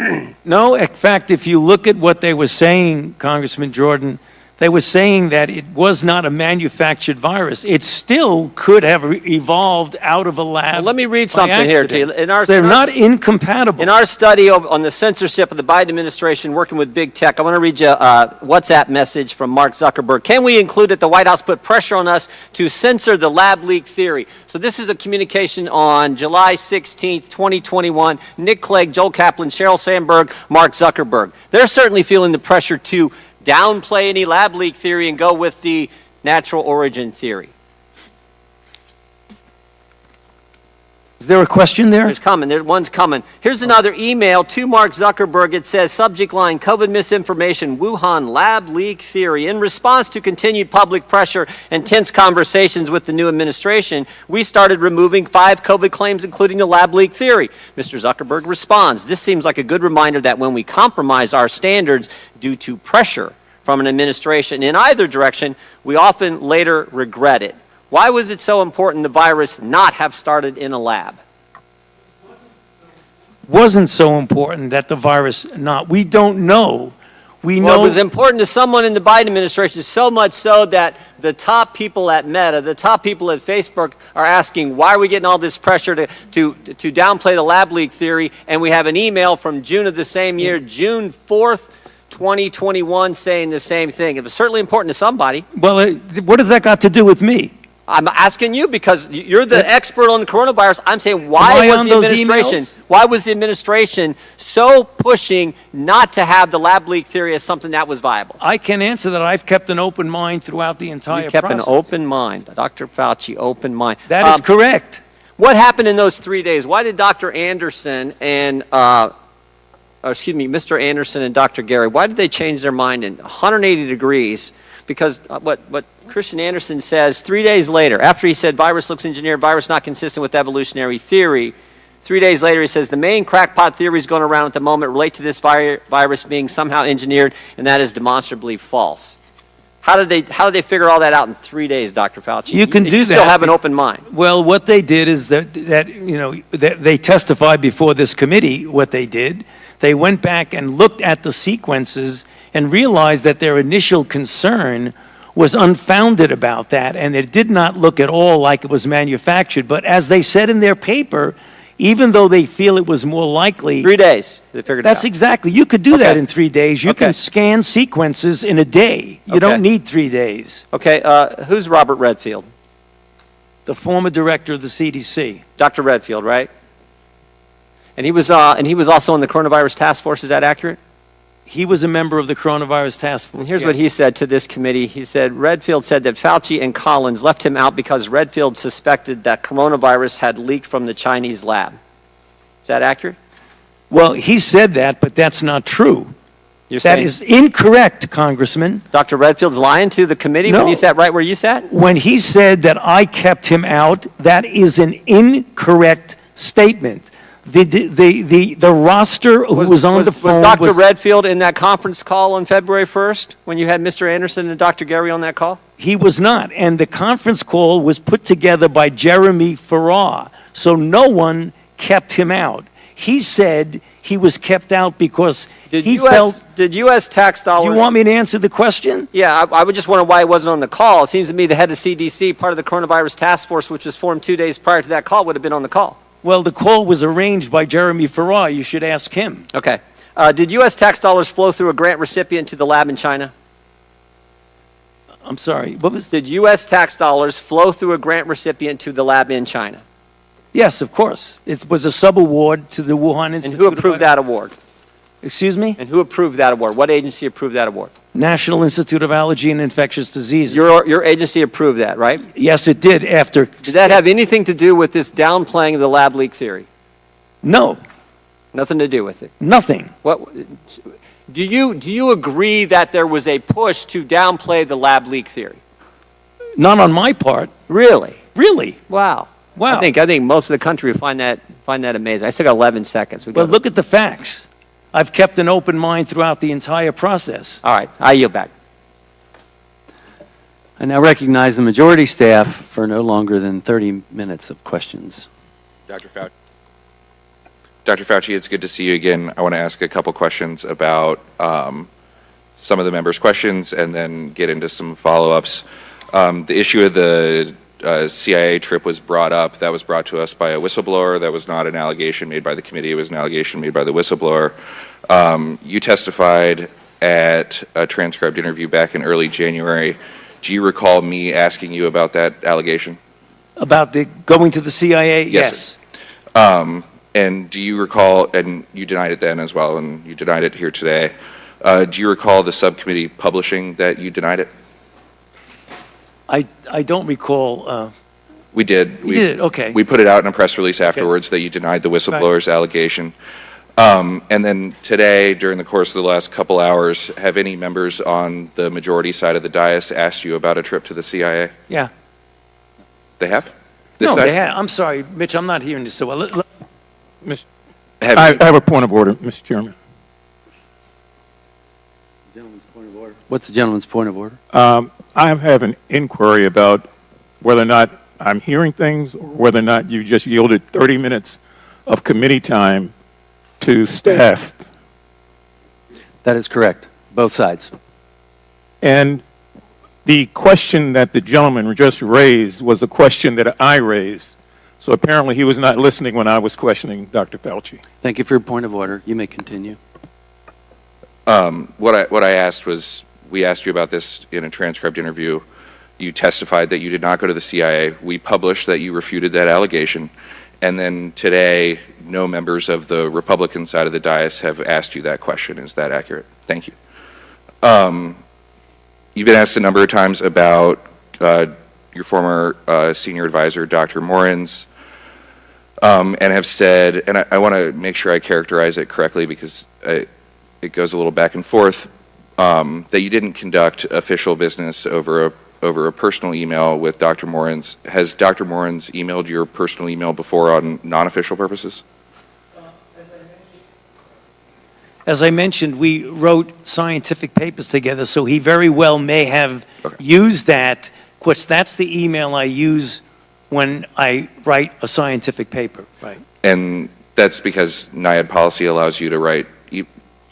No, in fact, if you look at what they were saying, Congressman Jordan, they were saying that it was not a manufactured virus. It still could have evolved out of a lab. Well, let me read something here to you. They're not incompatible. In our study on the censorship of the Biden administration working with big tech, I want to read you a WhatsApp message from Mark Zuckerberg. Can we include that the White House put pressure on us to censor the lab leak theory? So this is a communication on July 16th, 2021. Nick Clegg, Joel Kaplan, Sheryl Sandberg, Mark Zuckerberg. They're certainly feeling the pressure to downplay any lab leak theory and go with the natural origin theory. Is there a question there? One's coming. Here's another email to Mark Zuckerberg. It says, subject line, COVID misinformation, Wuhan lab leak theory. In response to continued public pressure and tense conversations with the new administration, we started removing 5 COVID claims, including the lab leak theory. Mr. Zuckerberg responds, this seems like a good reminder that when we compromise our standards due to pressure from an administration in either direction, we often later regret it. Why was it so important the virus not have started in a lab? Wasn't so important that the virus not. We don't know. We Well, know it was important to someone in the Biden administration, so much so that the top people at Meta, the top people at Facebook are asking, why are we getting all this pressure to downplay the lab leak theory? And we have an email from June of the same year, June 4th, 2021, saying the same thing. It was certainly important to somebody. Well, what does that got to do with me? I'm asking you because you're the expert on the coronavirus. I'm saying, why Am I was on the those administration, emails? why was the administration so pushing not to have the lab leak theory as something that was viable? I can answer that. I've kept an open mind throughout the entire You kept process. an open mind, Dr. Fauci, open mind. That is correct. What happened in those 3 days? Why did Dr. Anderson and, Mr. Anderson and Dr. Gary, why did they change their mind in 180 degrees? Because what Christian Anderson says 3 days later, after he said virus looks engineered, virus not consistent with evolutionary theory, 3 days later he says the main crackpot theories going around at the moment relate to this virus being somehow engineered, and that is demonstrably false. How did they figure all that out in 3 days, Dr. Fauci? You can do You still that. have an open mind. Well, what they did is that they testified before this committee. What they did, they went back and looked at the sequences and realized that their initial concern was unfounded about that, and it did not look at all like it was manufactured. But as they said in their paper, even though they feel it was more likely... 3 days, they figured it out. That's exactly. You could do that Okay. in 3 days. You Okay. can scan sequences in a day. You Okay. don't need 3 days. Okay, who's Robert Redfield? The former director of the CDC. Dr. Redfield, right? And he was also in the coronavirus task force. Is that accurate? He was a member of the coronavirus task force. And here's yeah. what he said to this committee. He said, Redfield said that Fauci and Collins left him out because Redfield suspected that coronavirus had leaked from the Chinese lab. Is that accurate? Well, he said that, but that's not true. You're That saying is incorrect, Congressman. Dr. Redfield's lying to the committee when No. he sat right where you sat? When he said that I kept him out, that is an incorrect statement. The roster who was on the phone Was Dr. Redfield in that conference call on February 1st when you had Mr. Anderson and Dr. Gary on that call? He was not. And the conference call was put together by Jeremy Farrar. So no one kept him out. He said he was kept out because he felt... Did U.S. tax dollars... You want me to answer the question? Yeah, I would just wonder why he wasn't on the call. It seems to me the head of CDC, part of the coronavirus task force, which was formed 2 days prior to that call, would have been on the call. Well, the call was arranged by Jeremy Farrar. You should ask him. Okay. Did U.S. tax dollars flow through a grant recipient to the lab in China? I'm sorry. What was? Did U.S. tax dollars flow through a grant recipient to the lab in China? Yes, of course. It was a sub-award to the Wuhan Institute. And who approved that award? Excuse me? And who approved that award? What agency approved that award? National Institute of Allergy and Infectious Diseases. Your agency approved that, right? Yes, it did after... Did that have anything to do with this downplaying of the lab leak theory? No. Nothing to do with it? Nothing. What, do you agree that there was a push to downplay the lab leak theory? Not on my part. Really? Really? Wow. Wow. I think most of the country would find that amazing. I still got 11 seconds. Well, look at the facts. I've kept an open mind throughout the entire process. All right, I yield back. I now recognize the majority staff for no longer than 30 minutes of questions. Dr. Fauci, it's good to see you again. I want to ask a couple questions about some of the members' questions and then get into some follow-ups. The issue of the CIA trip was brought up. That was brought to us by a whistleblower. That was not an allegation made by the committee. It was an allegation made by the whistleblower. You testified at a transcribed interview back in early January. Do you recall me asking you about that allegation? About the going to the CIA? Yes. And do you recall, and you denied it then as well, and you denied it here today, do you recall the subcommittee publishing that you denied it? I don't recall. We did. You did, okay. We put it out in a press release afterwards that you denied the whistleblower's allegation. And then today, during the course of the last couple hours, have any members on the majority side of the dais asked you about a trip to the CIA? Yeah. They have? No, they have. I'm sorry, Mitch, I'm not hearing this so well. I have a point of order, Mr. Chairman. Gentleman's point of order. What's the gentleman's point of order? I have an inquiry about whether or not I'm hearing things or whether or not you just yielded 30 minutes of committee time to staff. That is correct, both sides. And the question that the gentleman just raised was a question that I raised. So apparently he was not listening when I was questioning Dr. Fauci. Thank you for your point of order. You may continue. What I asked was, we asked you about this in a transcribed interview. You testified that you did not go to the CIA. We published that you refuted that allegation. And then today, no members of the Republican side of the dais have asked you that question. Is that accurate? Thank you. You've been asked a number of times about your former senior advisor, Dr. Morins, and have said, and I want to make sure I characterize it correctly because it goes a little back and forth, that you didn't conduct official business over a personal email with Dr. Morins. Has Dr. Morins emailed your personal email before on non-official purposes? As I mentioned, we wrote scientific papers together, so he very well may have used that. Of course, that's the email I use when I write a scientific paper, right? And that's because NIAID policy allows you to write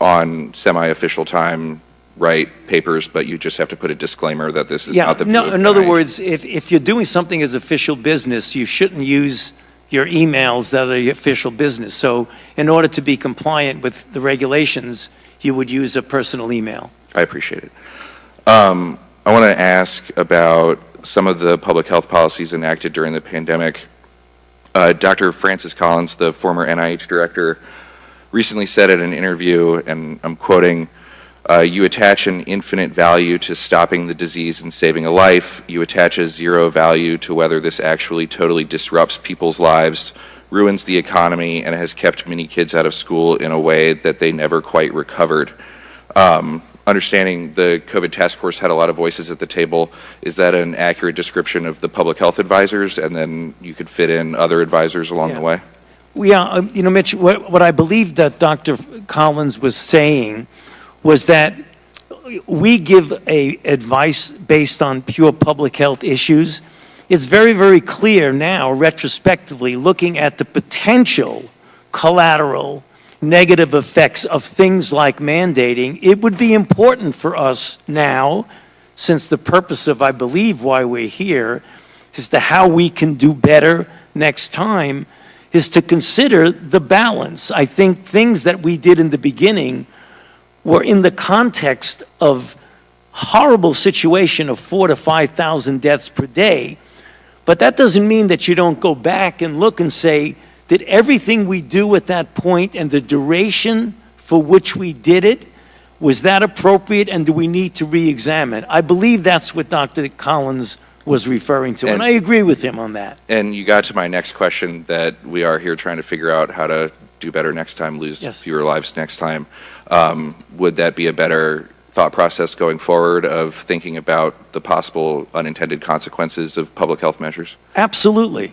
on semi-official time, write papers, but you just have to put a disclaimer that this is not the view of in other NIAID. words, if you're doing something as official business, you shouldn't use your emails that are your official business. So in order to be compliant with the regulations, you would use a personal email. I appreciate it. I want to ask about some of the public health policies enacted during the pandemic. Dr. Francis Collins, the former NIH director, recently said in an interview, and I'm quoting, you attach an infinite value to stopping the disease and saving a life. You attach a zero value to whether this actually totally disrupts people's lives, ruins the economy, and has kept many kids out of school in a way that they never quite recovered. Understanding the COVID task force had a lot of voices at the table, is that an accurate description of the public health advisors, and then you could fit in other advisors along the way? Yeah, Mitch, what I believe that Dr. Collins was saying was that we give advice based on pure public health issues. It's very, very clear now, retrospectively, looking at the potential collateral negative effects of things like mandating. It would be important for us now, since the purpose of, I believe, why we're here, is to how we can do better next time, is to consider the balance. I think things that we did in the beginning were in the context of horrible situation of 4,000 to 5,000 deaths per day. But that doesn't mean that you don't go back and look and say, did everything we do at that point and the duration for which we did it, was that appropriate, and do we need to re-examine? I believe that's what Dr. Collins was referring to, and I agree with him on that. And you got to my next question, that we are here trying to figure out how to do better next time, lose fewer lives next time. Would that be a better thought process going forward of thinking about the possible unintended consequences of public health measures? Absolutely.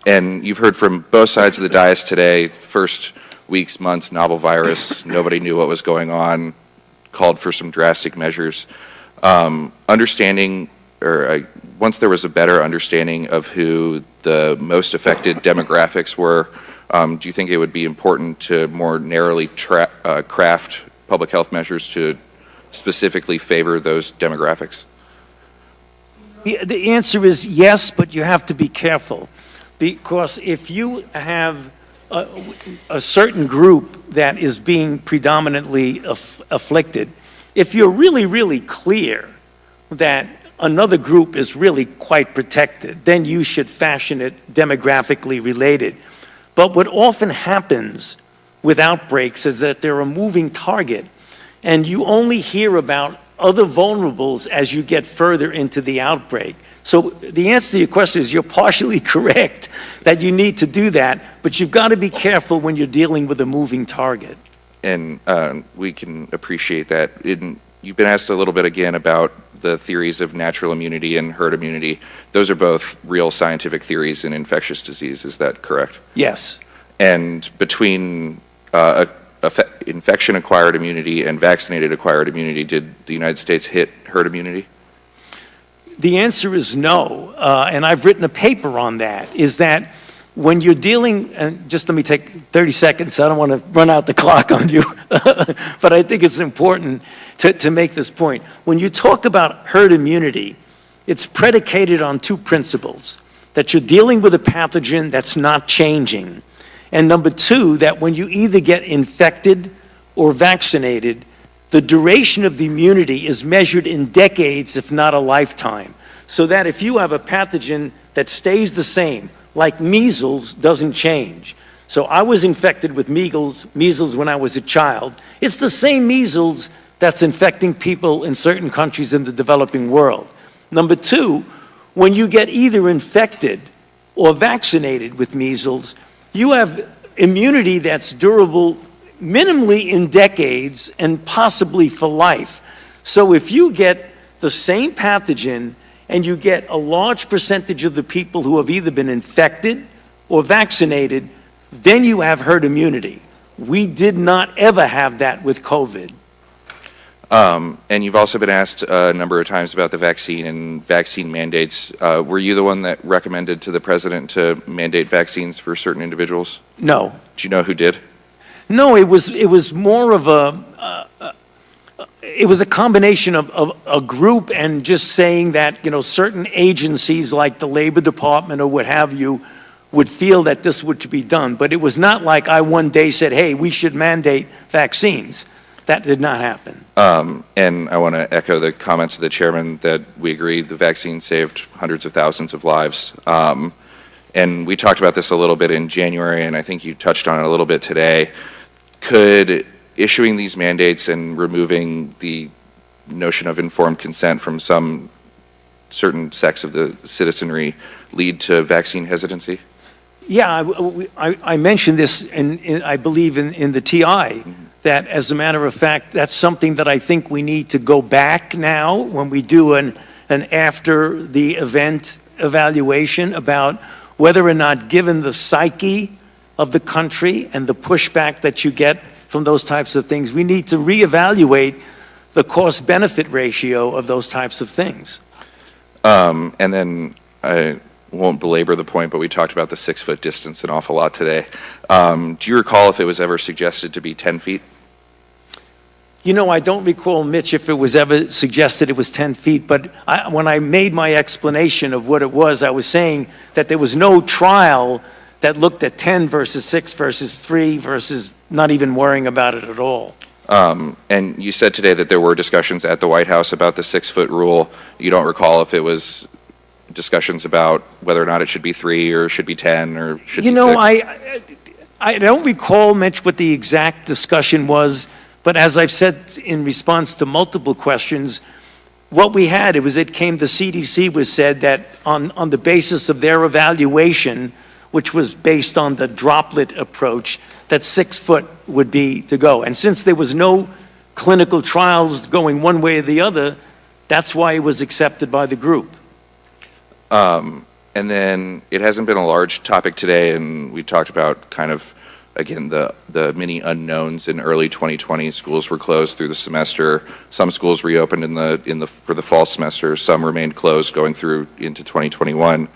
And you've heard from both sides of the dais today, first weeks, months, novel virus, nobody knew what was going on, called for some drastic measures. Understanding, or once there was a better understanding of who the most affected demographics were, do you think it would be important to more narrowly craft public health measures to specifically favor those demographics? The answer is yes, but you have to be careful. Because if you have a certain group that is being predominantly afflicted, if you're really, really clear that another group is really quite protected, then you should fashion it demographically related. But what often happens with outbreaks is that they're a moving target, and you only hear about other vulnerables as you get further into the outbreak. So the answer to your question is you're partially correct that you need to do that, but you've got to be careful when you're dealing with a moving target. And we can appreciate that. You've been asked a little bit again about the theories of natural immunity and herd immunity. Those are both real scientific theories in infectious disease, is that correct? Yes. And between infection-acquired immunity and vaccinated-acquired immunity. Did the United States hit herd immunity? The answer is no, and I've written a paper on that, is that when you're dealing, and just let me take 30 seconds, I don't want to run out the clock on you, but I think it's important to make this point. When you talk about herd immunity, it's predicated on two principles: that you're dealing with a pathogen that's not changing, and number two, that when you either get infected or vaccinated, the duration of the immunity is measured in decades, if not a lifetime. So that if you have a pathogen that stays the same, like measles doesn't change. So I was infected with measles when I was a child. It's the same measles that's infecting people in certain countries in the developing world. Number two, when you get either infected or vaccinated with measles, you have immunity that's durable minimally in decades and possibly for life. So if you get the same pathogen and you get a large percentage of the people who have either been infected or vaccinated, then you have herd immunity. We did not ever have that with COVID. And you've also been asked a number of times about the vaccine and vaccine mandates. Were you the one that recommended to the president to mandate vaccines for certain individuals? No. Do you know who did? No, it was more of it was a combination of a group and just saying that, certain agencies like the Labor Department or what have you would feel that this would to be done. But it was not like I one day said, hey, we should mandate vaccines. That did not happen. And I want to echo the comments of the chairman that we agree the vaccine saved hundreds of thousands of lives. And we talked about this a little bit in January, and I think you touched on it a little bit today. Could issuing these mandates and removing the notion of informed consent from some certain sects of the citizenry lead to vaccine hesitancy? Yeah, I mentioned this, I believe, in the TI, that as a matter of fact, that's something that I think we need to go back now when we do an after the event evaluation about whether or not, given the psyche of the country and the pushback that you get from those types of things, we need to reevaluate the cost-benefit ratio of those types of things. And then I won't belabor the point, but we talked about the 6-foot distance an awful lot today. Do you recall if it was ever suggested to be 10 feet? I don't recall, Mitch, if it was ever suggested it was 10 feet, but when I made my explanation of what it was, I was saying that there was no trial that looked at 10 versus 6 versus 3 versus not even worrying about it at all. And you said today that there were discussions at the White House about the 6-foot rule. You don't recall if it was discussions about whether or not it should be 3 or should be 10 or should be 6? I don't recall, Mitch, what the exact discussion was, but as I've said in response to multiple questions, what we had, the CDC was said that on the basis of their evaluation, which was based on the droplet approach, that 6 foot would be to go. And since there was no clinical trials going one way or the other, that's why it was accepted by the group. And then it hasn't been a large topic today, and we talked about kind of, again, the many unknowns in early 2020. Schools were closed through the semester. Some schools reopened for the fall semester. Some remained closed going through into 2021.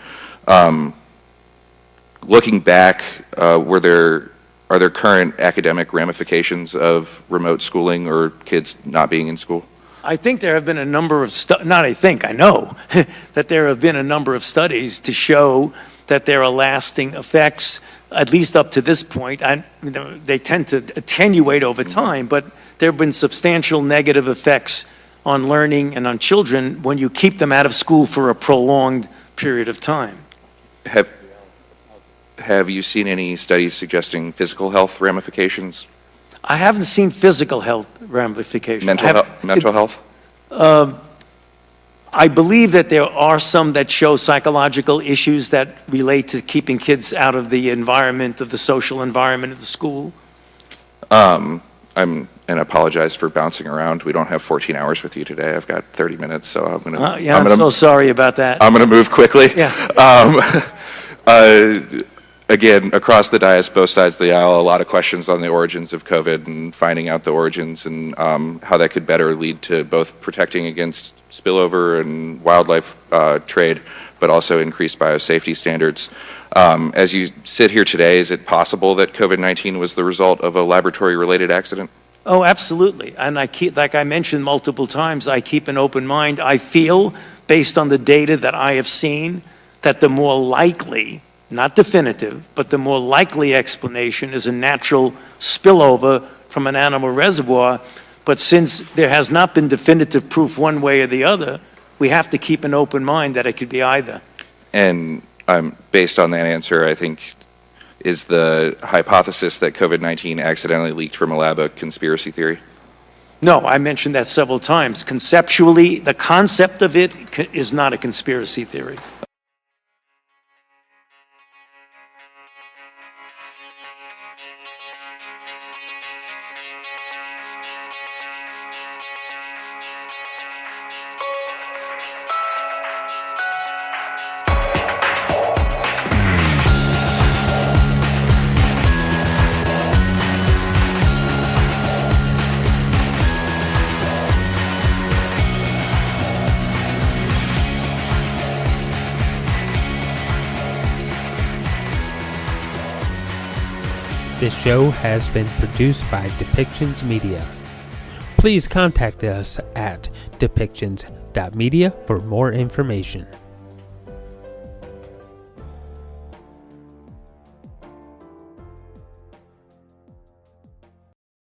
Looking back, are there current academic ramifications of remote schooling or kids not being in school? I think there have been a number of I know that there have been a number of studies to show that there are lasting effects, at least up to this point. They tend to attenuate over time, but there have been substantial negative effects on learning and on children when you keep them out of school for a prolonged period of time. Have you seen any studies suggesting physical health ramifications? I haven't seen physical health ramifications. Mental health? I believe that there are some that show psychological issues that relate to keeping kids out of the environment, of the social environment of the school. And apologize for bouncing around. We don't have 14 hours with you today. I've got 30 minutes, so I'm going to... I'm so sorry about that. I'm going to move quickly. Yeah. again, across the dais, both sides of the aisle, a lot of questions on the origins of COVID and finding out the origins and how that could better lead to both protecting against spillover and wildlife trade, but also increased biosafety standards. As you sit here today, is it possible that COVID-19 was the result of a laboratory-related accident? Oh, absolutely. And I keep, like I mentioned multiple times, I keep an open mind. I feel, based on the data that I have seen, that the more likely, not definitive, but the more likely explanation is a natural spillover from an animal reservoir. But since there has not been definitive proof one way or the other, we have to keep an open mind that it could be either. And based on that answer, I think, is the hypothesis that COVID-19 accidentally leaked from a lab a conspiracy theory? No, I mentioned that several times. Conceptually, the concept of it is not a conspiracy theory. This show has been produced by Depictions Media. Please contact us at depictions.media for more information.